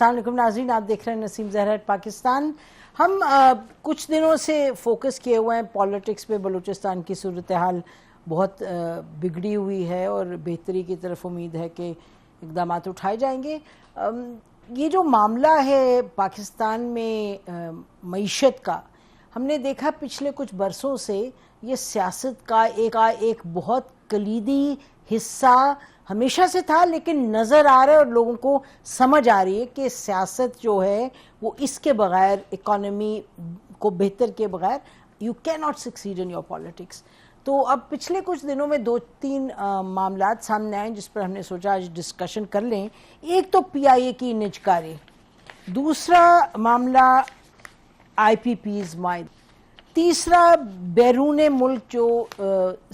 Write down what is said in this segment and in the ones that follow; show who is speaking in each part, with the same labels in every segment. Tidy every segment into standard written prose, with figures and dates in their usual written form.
Speaker 1: अस्सलाम वालेकुम नाज़रीन, आप देख रहे हैं नसीम ज़हरा पाकिस्तान। हम कुछ दिनों से फोकस किए हुए हैं पॉलिटिक्स पे। बलूचिस्तान की सूरत हाल बहुत बिगड़ी हुई है और बेहतरी की तरफ उम्मीद है कि इक़दाम उठाए जाएंगे। ये जो मामला है पाकिस्तान में मईशत का, हमने देखा पिछले कुछ बरसों से ये सियासत का एक बहुत कलीदी हिस्सा हमेशा से था, लेकिन नज़र आ रहा है और लोगों को समझ आ रही है कि सियासत जो है वो इसके बगैर, इकोनॉमी को बेहतर के बगैर you can not succeed in your politics. तो अब पिछले कुछ दिनों में 2-3 मामलात सामने आए जिस पर हमने सोचा आज डिस्कशन कर लें। एक तो PIA की निजकारी, दूसरा मामला IPP's माइद, तीसरा बैरून मुल्क जो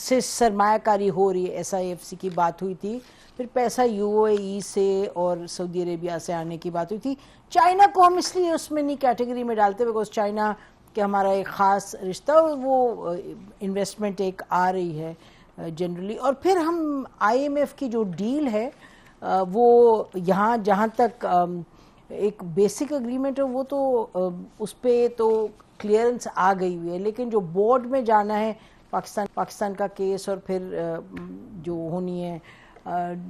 Speaker 1: से सरमायाकारी हो रही है, SIFC की बात हुई थी, फिर पैसा UAE से और सऊदी अरेबिया से आने की बात हुई थी। चाइना को हम इसलिए उसमें नहीं कैटेगरी में डालते बिकॉज चाइना के हमारा एक ख़ास रिश्ता, वो इन्वेस्टमेंट एक आ रही है जनरली। और फिर हम IMF की जो डील है वो यहाँ जहाँ तक एक बेसिक एग्रीमेंट है वो तो उस पर तो क्लियरेंस आ गई हुई है, लेकिन जो बोर्ड में जाना है पाकिस्तान का केस और फिर जो होनी है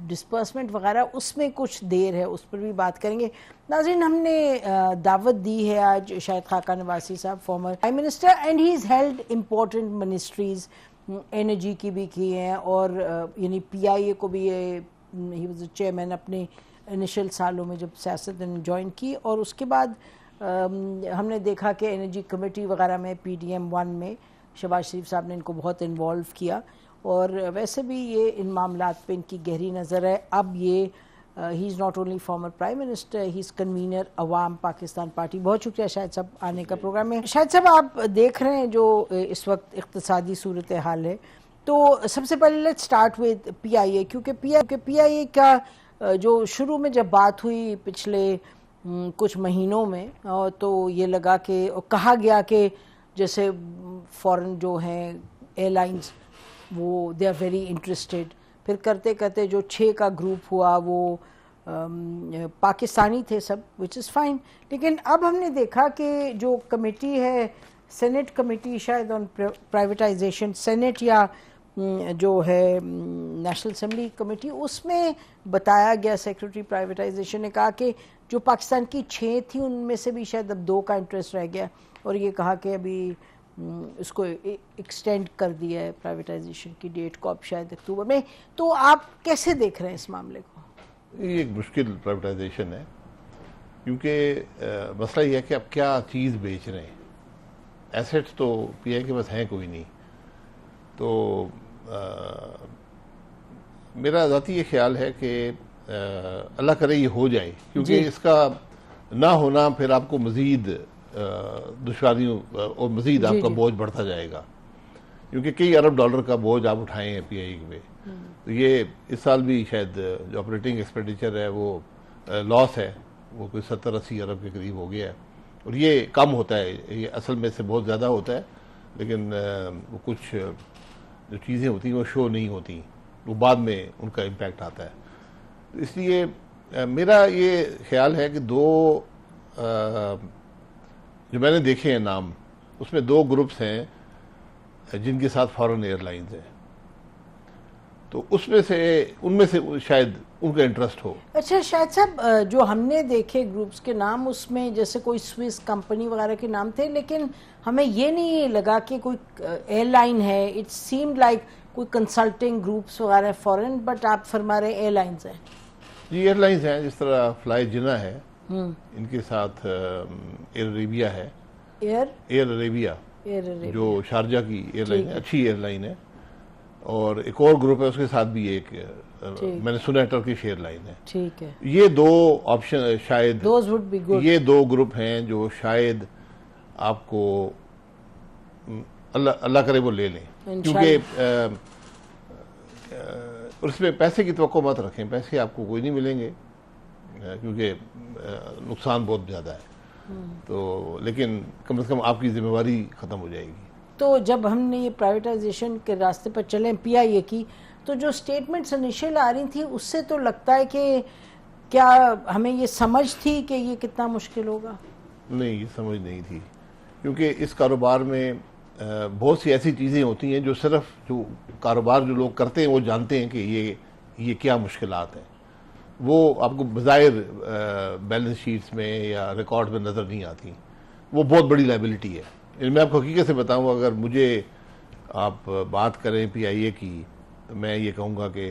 Speaker 1: डिस्पर्समेंट वगैरह, उसमें कुछ देर है, उस पर भी बात करेंगे। नाज़रीन, हमने दावत दी है आज शाहिद खाकान नवासी साहब, former prime minister, and he is held important ministries, energy की भी की हैं और यानी PIA को भी ये ही वाज चेयरमैन अपने इनिशियल सालों में जब सियासत ज्वाइन की। और उसके बाद हमने देखा कि एनर्जी कमेटी वगैरह में PDM-1 में शहबाज शरीफ साहब ने इनको बहुत इन्वॉल्व किया और वैसे भी ये इन मामलात पे इनकी गहरी नज़र है। अब ये he is not only former prime minister, he is convener Awam Pakistan party. बहुत शुक्रिया शाहिद साहब आने का प्रोग्राम में। शाहिद साहब, आप देख रहे हैं जो इस वक्त इक़्तिसादी सूरत हाल है, तो सबसे पहले लेट्स स्टार्ट विद PIA, क्योंकि PIA का जो शुरू में जब बात हुई पिछले कुछ महीनों में, तो ये लगा कि कहा गया कि जैसे फॉरेन जो हैं एयरलाइंस वो दे आर वेरी इंटरेस्टेड, फिर करते करते जो 6 का ग्रुप हुआ वो पाकिस्तानी थे सब, विच इज़ फाइन। लेकिन अब हमने देखा कि जो कमेटी है, सेनेट कमेटी शायद ऑन प्राइवेटाइजेशन, सेनेट या जो है नेशनल असेंबली कमेटी, उसमें बताया गया, सेक्रेटरी प्राइवेटाइजेशन ने कहा कि जो पाकिस्तान की 6 थी उनमें से भी शायद अब 2 का इंटरेस्ट रह गया और ये कहा कि अभी इसको एक्सटेंड कर दिया है प्राइवेटाइजेशन की डेट को, अब शायद अक्टूबर में। तो आप कैसे देख रहे हैं इस मामले को?
Speaker 2: ये एक मुश्किल प्राइवेटाइजेशन है, क्योंकि मसला ये है कि आप क्या चीज़ बेच रहे हैं। एसेट्स तो PIA के पास हैं कोई नहीं। तो मेरा ज़ाती ये ख्याल है कि अल्लाह करे ये हो जाए, क्योंकि इसका ना होना फिर आपको मज़ीद दुश्वारियों और मज़ीद आपका बोझ बढ़ता जाएगा, क्योंकि कई अरब डॉलर का बोझ आप उठाए हैं PIA में। तो ये इस साल भी शायद जो ऑपरेटिंग एक्सपेंडिचर है वो लॉस है, वो कोई 70-80 अरब के करीब हो गया है। और ये कम होता है, ये असल में से बहुत ज़्यादा होता है, लेकिन वो कुछ जो चीज़ें होती हैं वो शो नहीं होती, वो बाद में उनका इम्पैक्ट आता है। तो इसलिए मेरा ये ख्याल है कि 2 जो मैंने देखे हैं नाम, उसमें 2 ग्रुप्स हैं जिनके साथ फॉरेन एयरलाइंस हैं, तो उनमें से शायद उनका इंटरेस्ट हो।
Speaker 1: अच्छा शाहिद साहब, जो हमने देखे ग्रुप्स के नाम, उसमें जैसे कोई स्विस कंपनी वगैरह के नाम थे, लेकिन हमें ये नहीं लगा कि कोई एयरलाइन है। इट सीम्ड लाइक कोई कंसल्टिंग ग्रुप्स वगैरह फॉरेन, बट आप फरमा रहे एयरलाइंस हैं।
Speaker 2: जी, एयरलाइंस हैं, जिस तरह फ्लाई जिना है, इनके साथ एयर अरेबिया है, एयर अरेबिया जो शारजा की एयरलाइन है, अच्छी एयरलाइन है। और एक और ग्रुप है, उसके साथ भी एक मैंने सुना है टर्किश एयरलाइन है। ठीक है, ये 2 ऑप्शन शायद, ये 2 ग्रुप हैं जो शायद आपको अल्लाह करे वो ले लें, क्योंकि उसमें पैसे की तवक्को मत रखें, पैसे आपको कोई नहीं मिलेंगे क्योंकि नुकसान बहुत ज़्यादा है। तो लेकिन कम से कम आपकी जिम्मेवारी ख़त्म हो जाएगी।
Speaker 1: तो जब हमने ये प्राइवेटाइजेशन के रास्ते पर चले PIA की, तो जो स्टेटमेंट्स इनिशियल आ रही थी उससे तो लगता है कि क्या हमें ये समझ थी कि ये कितना मुश्किल होगा?
Speaker 2: नहीं, ये समझ नहीं थी, क्योंकि इस कारोबार में बहुत सी ऐसी चीज़ें होती हैं जो सिर्फ जो कारोबार जो लोग करते हैं वो जानते हैं कि ये क्या मुश्किलात हैं। वो आपको बज़ाहिर बैलेंस शीट्स में या रिकॉर्ड में नज़र नहीं आती। वो बहुत बड़ी लाइबिलिटी है। मैं आपको हकीकत से बताऊँ, अगर मुझे आप बात करें PIA की, तो मैं ये कहूँगा कि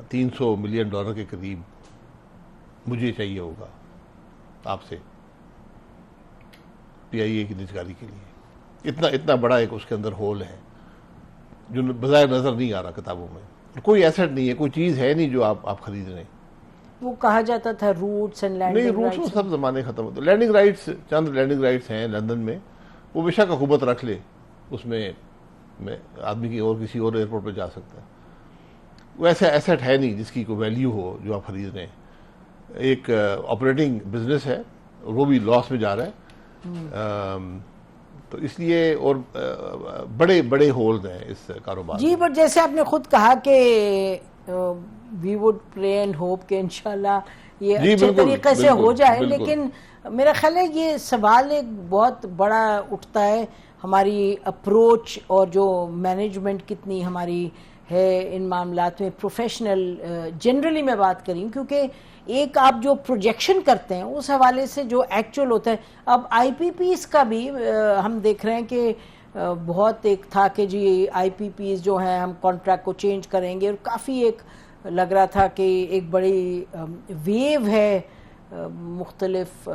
Speaker 2: $300 मिलियन के करीब मुझे चाहिए होगा आपसे PIA की निजकारी के लिए। इतना बड़ा एक उसके अंदर होल है जो बज़ाहिर नज़र नहीं आ रहा किताबों में। कोई एसेट नहीं है, कोई चीज़ है नहीं जो आप खरीद रहे हैं।
Speaker 1: वो कहा जाता था रूट्स एंड लैंडिंग
Speaker 2: नहीं, रूट्स तो सब ज़माने ख़त्म होते। लैंडिंग राइट्स, चंद लैंडिंग राइट्स हैं लंदन में, वो बेशक हुकूमत रख ले, उसमें में आदमी की और किसी और एयरपोर्ट पर जा सकता है। वो ऐसा एसेट है नहीं जिसकी कोई वैल्यू हो जो आप खरीद रहे हैं। एक ऑपरेटिंग बिजनेस है, वो भी लॉस में जा रहा है। तो इसलिए और बड़े बड़े होल्स हैं इस कारोबार
Speaker 1: जी। बट जैसे आपने खुद कहा कि we would pray and hope कि इंशाल्लाह ये अच्छे तरीके से हो जाए, लेकिन मेरा ख्याल है ये सवाल एक बहुत बड़ा उठता है, हमारी अप्रोच और जो मैनेजमेंट कितनी हमारी है इन मामलात में, प्रोफेशनल जनरली मैं बात करी, क्योंकि एक आप जो प्रोजेक्शन करते हैं उस हवाले से जो एक्चुअल होता है। अब IPPs का भी हम देख रहे हैं कि बहुत एक था कि जी IPPs जो हैं हम कॉन्ट्रैक्ट को चेंज करेंगे, और काफ़ी एक लग रहा था कि एक बड़ी वेव है मुख्तलिफ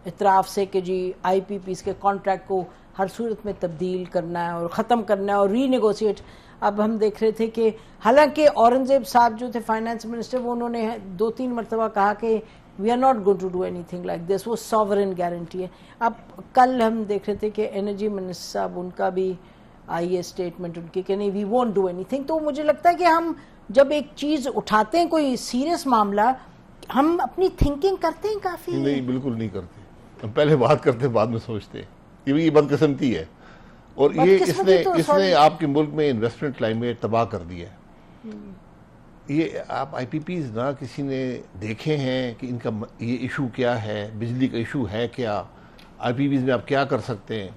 Speaker 1: इतराफ़ से कि जी IPPs के कॉन्ट्रैक्ट को हर सूरत में तब्दील करना है और ख़त्म करना है और रीनेगोशिएट। अब हम देख रहे थे कि हालांकि औरंगजेब साहब जो थे फाइनेंस मिनिस्टर, वो उन्होंने 2-3 मरतबा कहा कि we are not going to do anything like this, वो सॉवरेन गारंटी है। अब कल हम देख रहे थे कि एनर्जी मिनिस्टर साहब, उनका भी आई है स्टेटमेंट उनकी कि नहीं वी वोंट डू एनीथिंग। तो मुझे लगता है कि हम जब एक चीज़ उठाते हैं, कोई सीरियस मामला, हम अपनी थिंकिंग करते हैं काफ़ी।
Speaker 2: नहीं, बिल्कुल नहीं करते। हम पहले बात करते बाद में सोचते। ये बदकिस्मती है, और ये इसने आपके मुल्क में इन्वेस्टमेंट क्लाइमेट तबाह कर दिया है। ये आप IPPs ना किसी ने देखे हैं कि इनका ये इशू क्या है, बिजली का इशू है क्या, IPPs में आप क्या कर सकते हैं।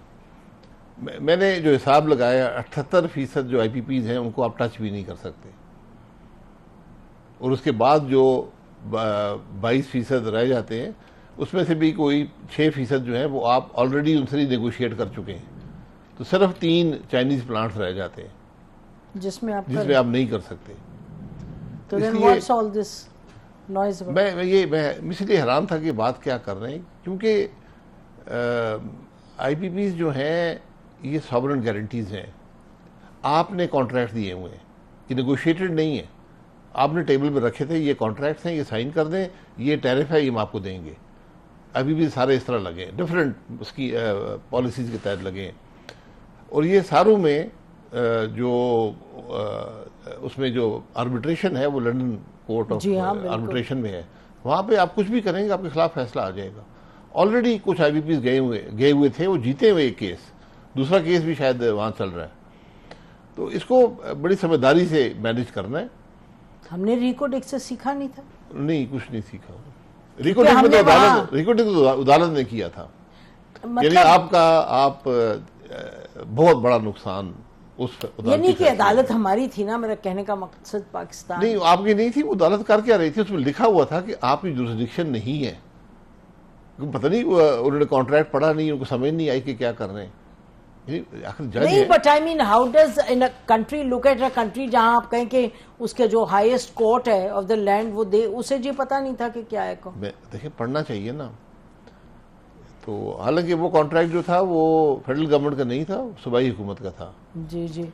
Speaker 2: मैंने जो हिसाब लगाया, 78% जो IPPs हैं उनको आप टच भी नहीं कर सकते, और उसके बाद जो 22% रह जाते हैं उसमें से भी कोई 6% जो है वो आप ऑलरेडी उनसे नेगोशिएट कर चुके हैं। तो सिर्फ 3 चाइनीज प्लांट्स रह जाते हैं जिसमें आप नहीं कर सकते।
Speaker 1: तो then what's all this noise about?
Speaker 2: मैं इसलिए हैरान था कि बात क्या कर रहे हैं, क्योंकि IPPs जो हैं ये सॉवरेन गारंटीज हैं। आपने कॉन्ट्रैक्ट दिए हुए हैं, ये नेगोशिएटेड नहीं है। आपने टेबल पर रखे थे, ये कॉन्ट्रैक्ट्स हैं, ये साइन कर दें, ये टैरिफ है, ये हम आपको देंगे। IPPs सारे इस तरह लगे, डिफरेंट उसकी पॉलिसीज के तहत लगे, और ये सारों में जो उसमें जो आर्बिट्रेशन है वो लंदन कोर्ट ऑफ आर्बिट्रेशन में है। वहाँ पे आप कुछ भी करेंगे आपके खिलाफ फैसला आ जाएगा। ऑलरेडी कुछ IPPs गए हुए थे, वो जीते हुए एक केस, दूसरा केस भी शायद वहाँ चल रहा है। तो इसको बड़ी समझदारी से मैनेज करना है।
Speaker 1: हमने रिको डेक्स से सीखा नहीं था?
Speaker 2: नहीं, कुछ नहीं सीखा। रिको डेक्स में तो अदालत ने किया था, यानी आप बहुत बड़ा नुकसान उस
Speaker 1: यानी कि अदालत हमारी थी ना, मेरा कहने का मकसद पाकिस्तान
Speaker 2: नहीं, आपकी नहीं थी। वो अदालत कर क्या रही थी, उसमें लिखा हुआ था कि आपकी जुरिसडिक्शन नहीं है। पता नहीं उन्होंने कॉन्ट्रैक्ट पढ़ा नहीं, उनको समझ नहीं आई कि क्या कर रहे हैं।
Speaker 1: नहीं, but I mean how does in a country look at a country जहां आप कहें कि उसके जो हाईएस्ट कोर्ट है ऑफ द लैंड वो उसे जी पता नहीं था कि क्या है।
Speaker 2: देखिए, पढ़ना चाहिए ना। तो हालांकि वो कॉन्ट्रैक्ट जो था वो फेडरल गवर्नमेंट का नहीं था, सूबाई हुकूमत का था।
Speaker 1: जी जी।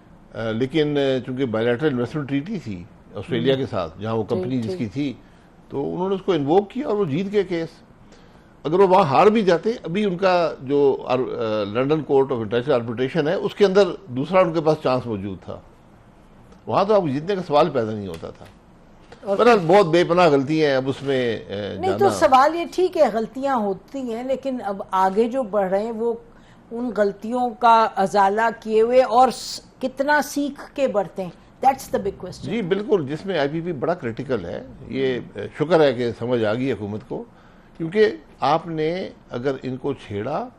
Speaker 2: लेकिन चूंकि बायलैटरल इन्वेस्टमेंट ट्रीटी थी ऑस्ट्रेलिया के साथ, जहां वो कंपनी जिसकी थी, तो उन्होंने उसको इन्वोक किया और वो जीत गए केस। अगर वो वहाँ हार भी जाते, अभी उनका जो London court of international arbitration है उसके अंदर दूसरा उनके पास चांस मौजूद था। वहाँ तो आपको जीतने का सवाल पैदा नहीं होता था। पर बहुत बेपनाह गलतियां हैं अब उसमें
Speaker 1: नहीं, तो सवाल ये ठीक है, गलतियां होती हैं, लेकिन अब आगे जो बढ़ रहे हैं वो उन गलतियों का अजाला किए हुए और कितना सीख के बढ़ते हैं। That's the big question.
Speaker 2: जी बिल्कुल, जिसमें आईपीपी बड़ा क्रिटिकल है। ये शुक्र है कि समझ आ गई हुकूमत को, क्योंकि आपने अगर इनको छेड़ा,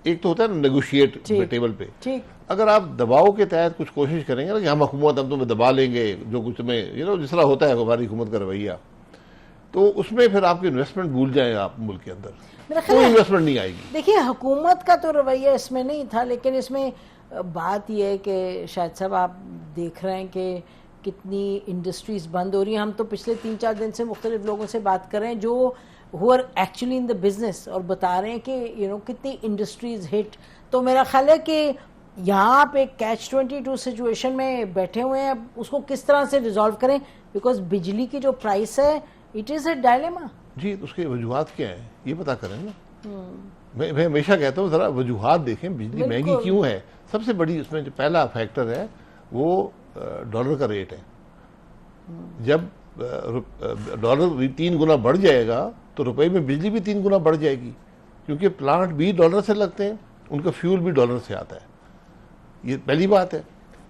Speaker 2: एक तो होता है ना नेगोशिएट टेबल पे,
Speaker 1: ठीक,
Speaker 2: अगर आप दबाव के तहत कुछ कोशिश करेंगे ना कि हम हुकूमत हम तुम्हें दबा लेंगे, जो कुछ तुम्हें जिस तरह होता है हमारी हुकूमत का रवैया, तो उसमें फिर आपकी इन्वेस्टमेंट भूल जाए आप मुल्क के अंदर, कोई इन्वेस्टमेंट नहीं आएगी।
Speaker 1: देखिए हुकूमत का तो रवैया इसमें नहीं था, लेकिन इसमें बात यह है कि शायद साहब आप देख रहे हैं कि कितनी इंडस्ट्रीज बंद हो रही हैं। हम तो पिछले 3-4 दिन से मुख्तलिफ लोगों से बात कर रहे हैं जो who are actually in the business, और बता रहे हैं कि कितनी इंडस्ट्रीज हिट। तो मेरा ख्याल है कि यहाँ आप एक catch-22 सिचुएशन में बैठे हुए हैं, उसको किस तरह से रिजॉल्व करें, बिकॉज बिजली की जो प्राइस है इट इज अ डायलेमा।
Speaker 2: जी, उसके वजूहात क्या है ये पता करें ना। मैं हमेशा कहता हूँ जरा वजूहात देखें, बिजली महंगी क्यों है। सबसे बड़ी उसमें जो पहला फैक्टर है वो डॉलर का रेट है। जब डॉलर 3 गुना बढ़ जाएगा तो रुपए में बिजली भी 3 गुना बढ़ जाएगी, क्योंकि प्लांट भी डॉलर से लगते हैं, उनका फ्यूल भी डॉलर से आता है। ये पहली बात है।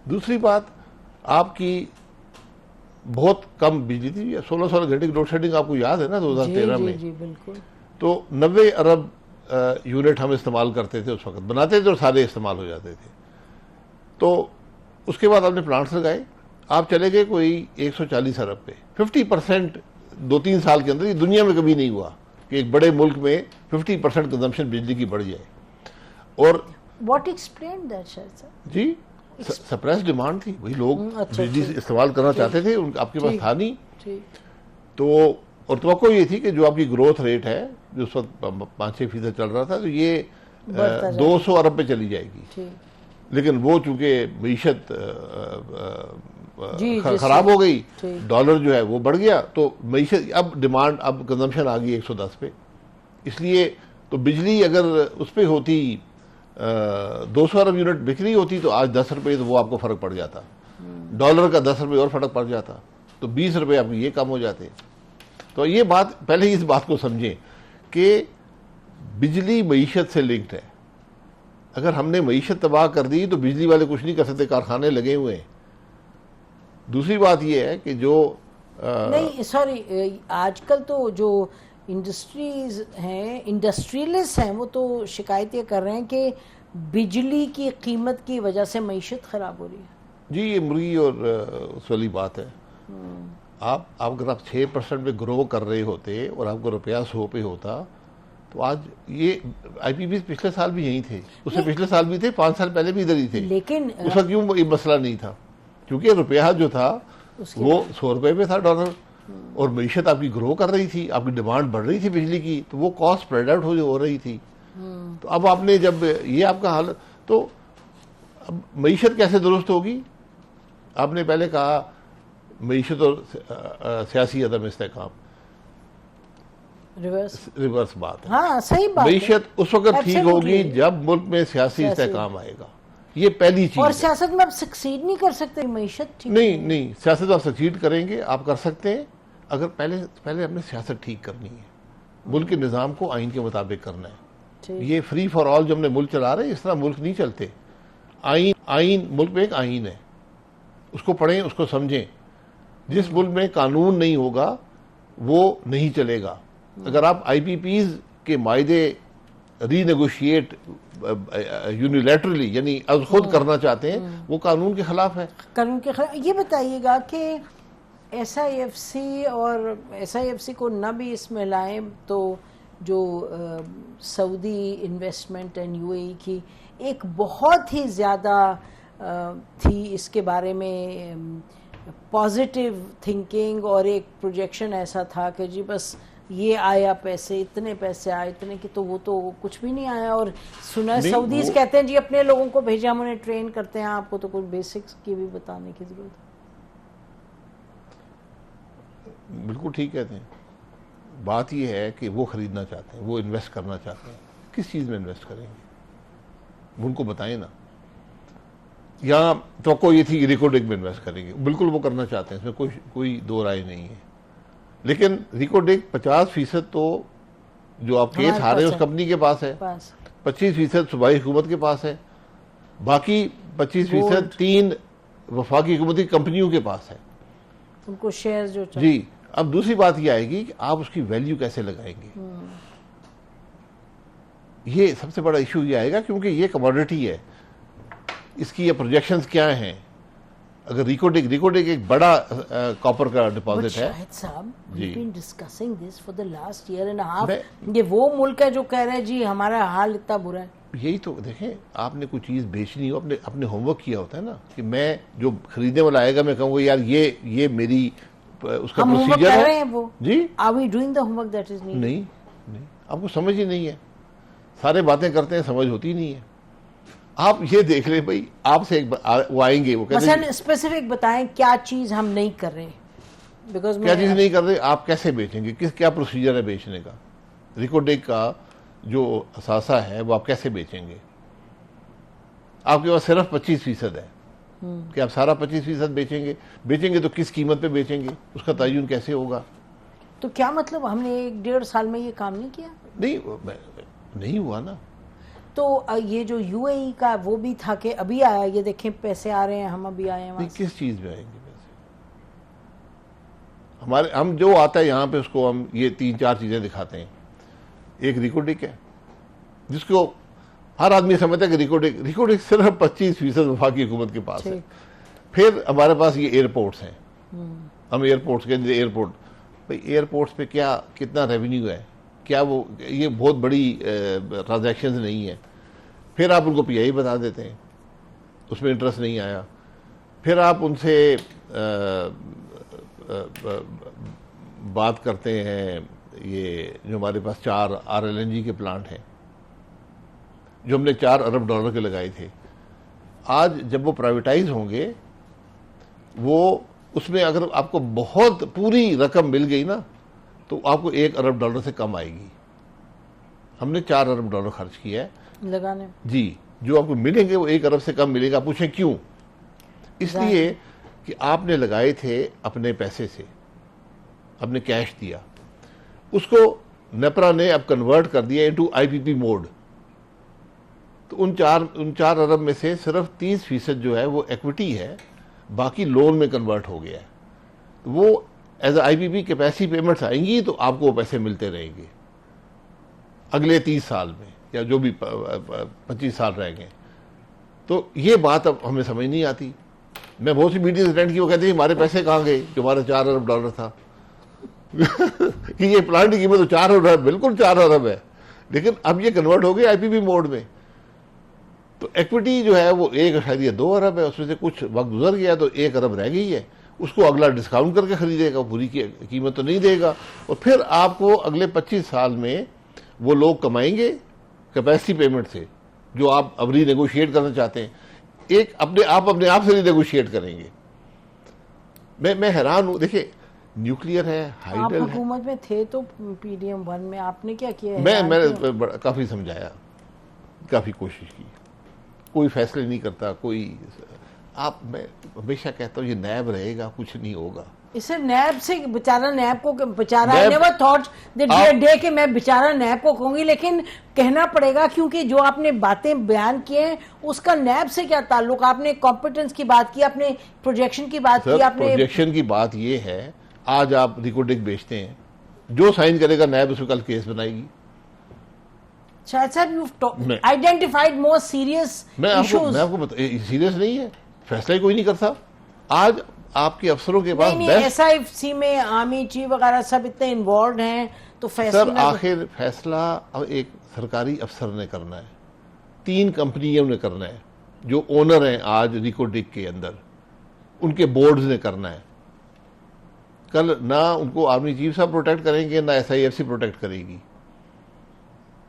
Speaker 2: दूसरी बात, आपकी बहुत कम बिजली थी, 16 घंटे की लोड शेडिंग आपको याद है ना 2013 में।
Speaker 1: जी बिल्कुल।
Speaker 2: तो 90 अरब यूनिट हम इस्तेमाल करते थे उस वक्त, बनाते थे और सारे इस्तेमाल हो जाते थे। तो उसके बाद आपने प्लांट्स लगाए, आप चले गए कोई 140 अरब पे। 50% 2-3 साल के अंदर, ये दुनिया में कभी नहीं हुआ कि एक बड़े मुल्क में 50% कंजम्पशन बिजली की बढ़ जाए। और
Speaker 1: व्हाट एक्सप्लेन दैट सर?
Speaker 2: जी, सप्रेस डिमांड थी, वही लोग बिजली इस्तेमाल करना चाहते थे, आपके पास था नहीं। तो और तवक्को ये थी कि जो आपकी ग्रोथ रेट है जो उस वक्त 5-6% चल रहा था, तो ये 200 अरब पे चली जाएगी। लेकिन वो चूंकि मीशत खराब हो गई, डॉलर जो है वो बढ़ गया, तो मीशत अब डिमांड, अब कंजम्पशन आ गई 110 पे। इसलिए तो बिजली अगर उस पर होती 200 अरब यूनिट बिक्री होती तो आज 10 रुपये, तो वो आपको फर्क पड़ जाता। डॉलर का 10 रुपये और फर्क पड़ जाता, तो 20 रुपये आपके ये कम हो जाते। तो ये बात, पहले ही इस बात को समझें कि बिजली मईशत से लिंक्ड है। अगर हमने मईशत तबाह कर दी तो बिजली वाले कुछ नहीं कर सकते, कारखाने लगे हुए हैं। दूसरी बात यह है कि जो
Speaker 1: नहीं सॉरी, आजकल तो जो इंडस्ट्रीज हैं, इंडस्ट्रियलिस्ट हैं, वो तो शिकायत ये कर रहे हैं कि बिजली की कीमत की वजह से मईशत खराब हो रही है।
Speaker 2: जी, ये मुर्गी और उस वाली बात है। आप अगर आप 6% में ग्रो कर रहे होते और आपको रुपया 100 पे होता, तो आज ये आईपीपी पिछले साल भी यही थे, उससे पिछले साल भी थे, 5 साल पहले भी इधर ही थे।
Speaker 1: लेकिन
Speaker 2: उसका क्यों ये मसला नहीं था? क्योंकि रुपया जो था वो 100 रुपये पे था डॉलर, और मीशत आपकी ग्रो कर रही थी, आपकी डिमांड बढ़ रही थी बिजली की, तो वो कॉस्ट स्प्रेड आउट हो रही थी। तो अब आपने जब ये आपका हाल, तो अब मीशत कैसे दुरुस्त होगी? आपने पहले कहा मीशत और सियासी अदम इस्तेकाम, रिवर्स बात है।
Speaker 1: हाँ, सही बात है।
Speaker 2: मीशत उस वक्त ठीक होगी जब मुल्क में सियासी इस्तेकाम आएगा, ये पहली चीज।
Speaker 1: और सियासत में आप सक्सीड नहीं कर सकते, मीशत ठीक
Speaker 2: नहीं, सियासत आप सक्सीड करेंगे, आप कर सकते हैं, अगर पहले हमने सियासत ठीक करनी है, मुल्क के निज़ाम को आइन के मुताबिक करना है। ये फ्री फॉर ऑल जो हमने मुल्क चला रहे हैं, इस तरह मुल्क नहीं चलते। आइन मुल्क में एक आइन है, उसको पढ़ें, उसको समझें। जिस मुल्क में कानून नहीं होगा वो नहीं चलेगा। अगर आप आईपीपीज के मायदे रीनेगोशिएट यूनिलैटरली यानी अब खुद करना चाहते हैं, वो कानून के खिलाफ है।
Speaker 1: कानून के खिलाफ। ये बताइएगा कि SIFC और SIFC को न भी इसमें लाएं तो जो सऊदी इन्वेस्टमेंट एंड UAE की एक बहुत ही ज़्यादा थी इसके बारे में पॉजिटिव थिंकिंग, और एक प्रोजेक्शन ऐसा था कि जी बस ये आया पैसे, इतने पैसे आए, इतने की, तो वो तो कुछ भी नहीं आया। और सुना है सऊदीज कहते हैं जी अपने लोगों को भेजा, हम उन्हें ट्रेन करते हैं, आपको तो कुछ बेसिक्स की भी बताने की जरूरत है।
Speaker 2: बिल्कुल ठीक कहते हैं। बात ये है कि वो खरीदना चाहते हैं, वो इन्वेस्ट करना चाहते हैं। किस चीज़ में इन्वेस्ट करेंगे उनको बताएं ना। यहाँ तो ये थी रिकोडेक में इन्वेस्ट करेंगे, बिल्कुल वो करना चाहते हैं, इसमें कोई दो राय नहीं है। लेकिन रिकोडेक 50% तो जो आप केस हारे उस कंपनी के पास है, 25% सूबाई हुकूमत के पास है, बाकी 25% 3 वफाकी हुकूमती कंपनियों के पास है,
Speaker 1: उनको शेयर जो
Speaker 2: जी। अब दूसरी बात ये आएगी कि आप उसकी वैल्यू कैसे लगाएंगे, ये सबसे बड़ा इशू ये आएगा, क्योंकि ये कमोडिटी है, इसकी ये प्रोजेक्शंस क्या हैं। अगर रिकोडेक एक बड़ा कॉपर का डिपॉजिट है।
Speaker 1: शाहिद साहब, we've been discussing this for the last year and a half। ये वो मुल्क है जो कह रहे हैं जी हमारा हाल इतना बुरा है।
Speaker 2: यही तो देखें, आपने कोई चीज बेचनी हो, अपने होमवर्क किया होता है ना, कि मैं जो खरीदने वाला आएगा मैं कहूँगा यार ये मेरी उसका प्रोसीजर
Speaker 1: कर रहे हैं वो
Speaker 2: जी।
Speaker 1: Are we doing the homework that is needed?
Speaker 2: नहीं, आपको समझ ही नहीं है, सारे बातें करते हैं, समझ होती नहीं है। आप ये देख ले भाई, आपसे वो आएंगे, वो कहते हैं
Speaker 1: स्पेसिफिक बताएं क्या चीज हम नहीं कर रहे, बिकॉज
Speaker 2: क्या चीज नहीं कर रहे, आप कैसे बेचेंगे, क्या प्रोसीजर है बेचने का, रिकोडेक का जो असासा है वो आप कैसे बेचेंगे। आपके पास सिर्फ 25% है कि आप सारा 25% बेचेंगे तो किस कीमत पे बेचेंगे, उसका तयन कैसे होगा।
Speaker 1: तो क्या मतलब हमने 1-1.5 साल में ये काम नहीं किया?
Speaker 2: नहीं हुआ ना।
Speaker 1: तो ये जो यूएई का वो भी था कि अभी आया, ये देखें पैसे आ रहे हैं, हम अभी आए हैं।
Speaker 2: किस चीज में आएंगे पैसे? हम जो आता है यहाँ पे उसको हम ये 3-4 चीजें दिखाते हैं। एक रिकोडेक है जिसको हर आदमी समझता है कि रिकोडेक सिर्फ 25% वफाकी हुकूमत के पास है। फिर हमारे पास ये एयरपोर्ट्स हैं, हम एयरपोर्ट्स के भाई एयरपोर्ट्स पे कितना रेवेन्यू है, क्या वो ये बहुत बड़ी ट्रांजैक्शंस नहीं है। फिर आप उनको पीआई बता देते हैं, उसमें इंटरेस्ट नहीं आया। फिर आप उनसे बात करते हैं, ये जो हमारे पास 4 RLNG के प्लांट हैं जो हमने $4 अरब के लगाए थे, आज जब वो प्राइवेटाइज होंगे, वो उसमें अगर आपको बहुत पूरी रकम मिल गई ना तो आपको $1 अरब से कम आएगी। हमने $4 अरब खर्च किया है
Speaker 1: लगाने
Speaker 2: जी, जो आपको मिलेंगे वो 1 अरब से कम मिलेगा। पूछें क्यों? इसलिए कि आपने लगाए थे अपने पैसे से, आपने कैश दिया, उसको नेपरा ने अब कन्वर्ट कर दिया इनटू IPP मोड। तो उन 4 अरब में से सिर्फ 30% जो है वो इक्विटी है, बाकी लोन में कन्वर्ट हो गया है। तो वो एज IPP कैपेसिटी पेमेंट्स आएंगी तो आपको वो पैसे मिलते रहेंगे अगले 30 साल में, या जो भी 25 साल रहेंगे। तो ये बात अब हमें समझ नहीं आती। मैं बहुत सी मीटिंग अटेंड की, वो कहते हैं हमारे पैसे कहाँ गए जो हमारा $4 अरब था कि ये प्लांट की कीमत तो 4 अरब, बिल्कुल 4 अरब है, लेकिन अब ये कन्वर्ट हो गया IPP मोड में। तो इक्विटी जो है वो 1.2 अरब है, उसमें से कुछ वक्त गुजर गया तो 1 अरब रह गई है, उसको अगला डिस्काउंट करके खरीदेगा, पूरी कीमत तो नहीं देगा। और फिर आपको अगले 25 साल में वो लोग कमाएंगे कैपेसिटी पेमेंट से, जो आप अब रीनेगोशिएट करना चाहते हैं। एक अपने आप से रीनेगोशिएट करेंगे। मैं हैरान हूं। देखिए न्यूक्लियर है, हाइडल है।
Speaker 1: हुकूमत में थे तो PDM 1 में आपने क्या किया?
Speaker 2: मैं काफी समझाया, काफी कोशिश की, कोई फैसले नहीं करता कोई। मैं हमेशा कहता हूँ ये नैब रहेगा, कुछ नहीं होगा।
Speaker 1: इसे नैब से बेचारा, नैब को बेचारा, I never thought that day कि मैं बेचारा नैब को कहूंगी, लेकिन कहना पड़ेगा क्योंकि जो आपने बातें बयान किए हैं उसका नैब से क्या ताल्लुक। आपने कॉम्पिटेंस की बात की, आपने प्रोजेक्शन की बात की, आपने
Speaker 2: प्रोजेक्शन की बात ये है, आज आप रिकोडेक बेचते हैं, जो साइन करेगा नैब उसमें कल केस बनाएगी।
Speaker 1: शायद साहब you identified more serious issues.
Speaker 2: मैं आपको बता, सीरियस नहीं है, फैसला ही कोई नहीं करता। आज आपके अफसरों के पास
Speaker 1: SIFC में आर्मी चीफ वगैरह सब इतने इन्वॉल्व हैं, तो फैसला
Speaker 2: सर आखिर फैसला अब एक सरकारी अफसर ने करना है, 3 कंपनियों ने करना है, जो ओनर हैं आज रिकोडेक के अंदर, उनके बोर्ड्स ने करना है। कल ना उनको आर्मी चीफ साहब प्रोटेक्ट करेंगे, ना SIFC प्रोटेक्ट करेगी।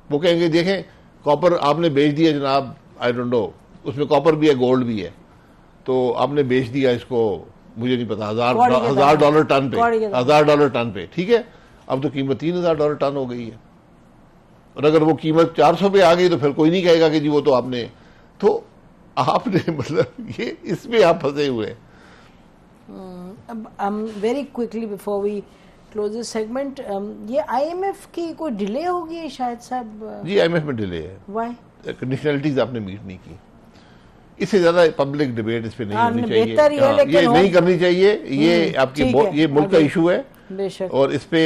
Speaker 2: वो कहेंगे देखें कॉपर आपने बेच दिया जनाब, आई डोंट नो, उसमें कॉपर भी है, गोल्ड भी है, तो आपने बेच दिया इसको, मुझे नहीं पता, $1000 टन पे, $1000 टन पे, ठीक है। अब तो कीमत $3000 टन हो गई है, और अगर वो कीमत 400 पे आ गई तो फिर कोई नहीं कहेगा कि जी वो तो आपने मतलब ये इसमें आप फंसे हुए हैं।
Speaker 1: Very quickly before we close this segment, ये IMF की कोई डिले होगी शायद साहब?
Speaker 2: जी IMF में डिले है।
Speaker 1: व्हाई?
Speaker 2: कंडीशनलिटीज आपने मीट नहीं की। इससे ज्यादा पब्लिक डिबेट इस पे नहीं होनी चाहिए।
Speaker 1: बेहतर
Speaker 2: ये नहीं करनी चाहिए, ये आपकी ये मुल्क का इशू है
Speaker 1: बेशक।
Speaker 2: और इस पे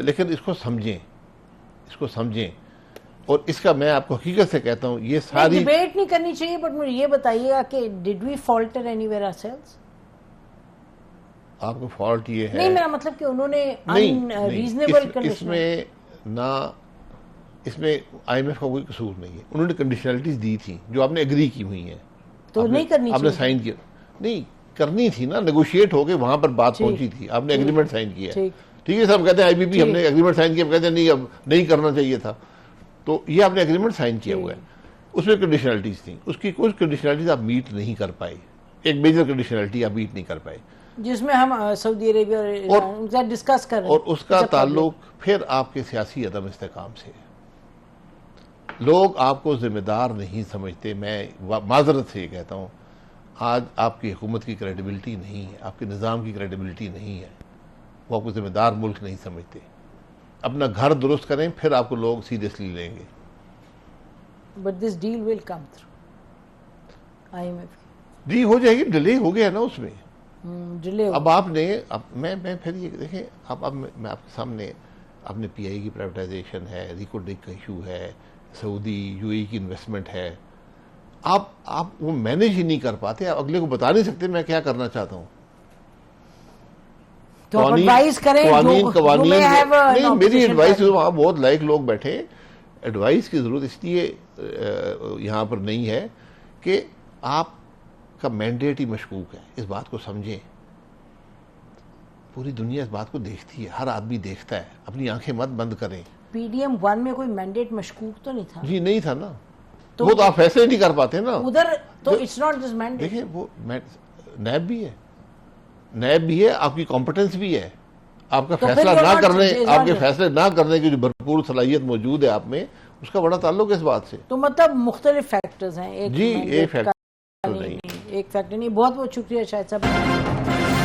Speaker 2: लेकिन इसको समझें और इसका मैं आपको हकीकत से कहता हूँ, ये सारी
Speaker 1: डिबेट नहीं करनी चाहिए। बट मुझे ये बताइएगा कि did we falter anywhere ourselves?
Speaker 2: आपको फॉल्ट ये है,
Speaker 1: नहीं मेरा मतलब कि उन्होंने अनरीजनेबल कंडीशन
Speaker 2: इसमें IMF का कोई कसूर नहीं है। उन्होंने कंडीशनलिटीज दी थी जो आपने एग्री की हुई हैं,
Speaker 1: तो नहीं करनी
Speaker 2: आपने साइन किया, नहीं करनी थी ना, नेगोशिएट होके वहां पर बात पहुंची थी, आपने एग्रीमेंट साइन किया, ठीक है। सब कहते हैं IBP हमने एग्रीमेंट साइन किया, कहते हैं नहीं अब नहीं करना चाहिए था, तो ये आपने एग्रीमेंट साइन किया हुआ है, उसमें कंडीशनलिटीज थी, उसकी कुछ कंडीशनलिटीज आप मीट नहीं कर पाए, एक मेजर कंडीशनलिटी आप मीट नहीं कर पाए,
Speaker 1: जिसमें हम सऊदी अरेबिया और उनका डिस्कस कर रहे हैं,
Speaker 2: और उसका ताल्लुक फिर आपके सियासी अदम इस्तेकाम से। लोग आपको जिम्मेदार नहीं समझते। मैं माजरत से ये कहता हूँ, आज आपकी हुकूमत की क्रेडिबिलिटी नहीं है, आपके निज़ाम की क्रेडिबिलिटी नहीं है, वो आपको जिम्मेदार मुल्क नहीं समझते। अपना घर दुरुस्त करें, फिर आपको लोग सीरियसली लेंगे।
Speaker 1: But this deal will come through IMF
Speaker 2: D हो जाएगी, डिले हो गया ना उसमें,
Speaker 1: डिले।
Speaker 2: अब आपने मैं फिर ये देखें, अब मैं आपके सामने, आपने PI की प्राइवेटाइजेशन है, रिकोडिक का इशू है, सऊदी UAE की इन्वेस्टमेंट है, आप वो मैनेज ही नहीं कर पाते, आप अगले को बता नहीं सकते मैं क्या करना चाहता हूँ।
Speaker 1: तो एडवाइस करें,
Speaker 2: नहीं, मेरी एडवाइस, वहां बहुत लायक लोग बैठे, एडवाइस की जरूरत इसलिए यहां पर नहीं है कि आपका मैंडेट ही मशकूक है, इस बात को समझें। पूरी दुनिया इस बात को देखती है, हर आदमी देखता है, अपनी आंखें मत बंद करें।
Speaker 1: PDM 1 में कोई मैंडेट मशकूक तो नहीं था?
Speaker 2: जी नहीं था ना, तो वो तो आप फैसले नहीं कर पाते ना
Speaker 1: उधर, तो इट्स नॉट जस्ट मैंडेट।
Speaker 2: देखिए वो नैब भी है, आपकी कॉम्पिटेंस भी है, आपका फैसला ना करने, आपके फैसले ना करने की जो भरपूर सलाहियत मौजूद है आप में, उसका बड़ा ताल्लुक है इस बात से।
Speaker 1: तो मतलब मुख्तलिफ फैक्टर्स हैं,
Speaker 2: जी एक फैक्टर नहीं,
Speaker 1: एक फैक्टर नहीं। बहुत बहुत शुक्रिया शाहिद साहब।